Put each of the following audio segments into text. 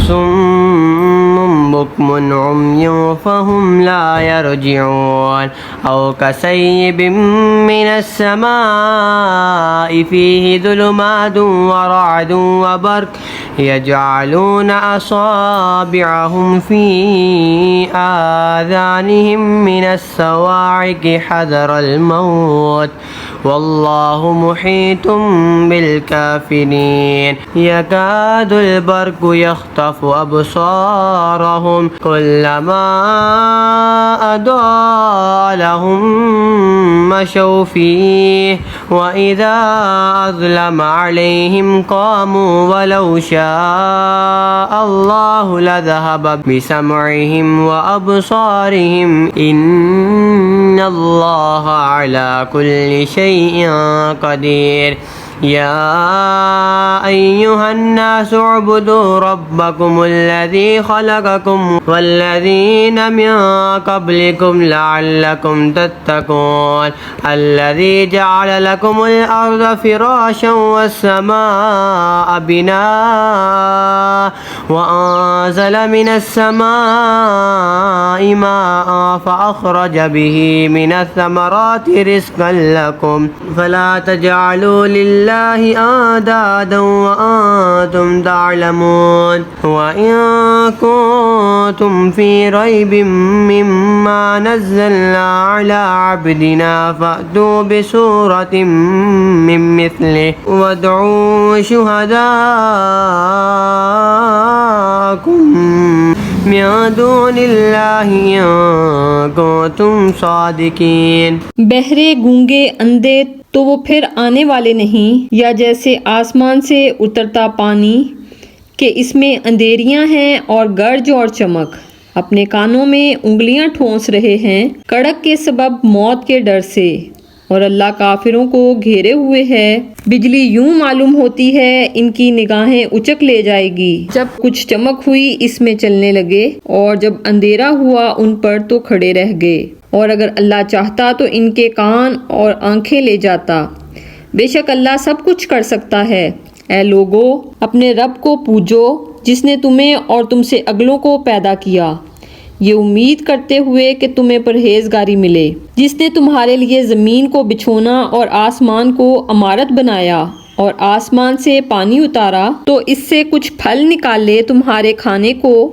صم بكم عمي فهم لا يرجعون أو كسيب من السماء فيه ظلمات ورعد وبرق يجعلون أصابعهم في آذانهم من الصواعق حذر الموت والله محيط بالكافرين يكاد البرق يخطف أبصارهم كلما أضاء لهم مشوا فيه وإذا أظلم عليهم قاموا ولو شاء الله لذهب بسمعهم وأبصارهم إن الله على كل شيء قدير يا أيها الناس اعبدوا ربكم الذي خلقكم والذين من قبلكم لعلكم تتقون الذي جعل لكم الأرض فراشا والسماء بناء وأنزل من السماء ماء فأخرج به من الثمرات رزقا لكم فلا تجعلوا لله أندادا وأنتم تعلمون وإن كنتم في ريب مما نزلنا على عبدنا فأتوا بسورة من مثله وادعوا شهداءكم من دون الله إن كنتم صادقين. بہرے گونگے اندھے تو وہ پھر آنے والے نہیں، یا جیسے آسمان سے اترتا پانی کہ اس میں اندھیریاں ہیں اور گرج اور چمک، اپنے کانوں میں انگلیاں ٹھونس رہے ہیں کڑک کے سبب موت کے ڈر سے، اور اللہ کافروں کو گھیرے ہوئے ہے. بجلی یوں معلوم ہوتی ہے ان کی نگاہیں اچک لے جائے گی. جب کچھ چمک ہوئی اس میں چلنے لگے، اور جب اندھیرا ہوا ان پر تو کھڑے رہ گئے. اور اگر اللہ چاہتا تو ان کے کان اور آنکھیں لے جاتا. بے شک اللہ سب کچھ کر سکتا ہے. اے لوگو، اپنے رب کو پوجو جس نے تمہیں اور تم سے اگلوں کو پیدا کیا، یہ امید کرتے ہوئے کہ تمہیں پرہیزگاری ملے، جس نے تمہارے لیے زمین کو بچھونا اور آسمان کو عمارت بنایا اور آسمان سے پانی اتارا تو اس سے کچھ پھل نکالے تمہارے کھانے کو،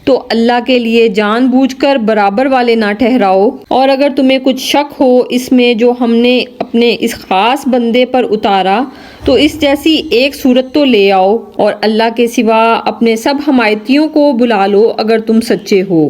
تو اللہ کے لیے جان بوجھ کر برابر والے نہ ٹھہراؤ. اور اگر تمہیں کچھ شک ہو اس میں جو ہم نے اپنے اس خاص بندے پر اتارا تو اس جیسی ایک صورت تو لے آؤ، اور اللہ کے سوا اپنے سب حمایتیوں کو بلا لو اگر تم سچے ہو.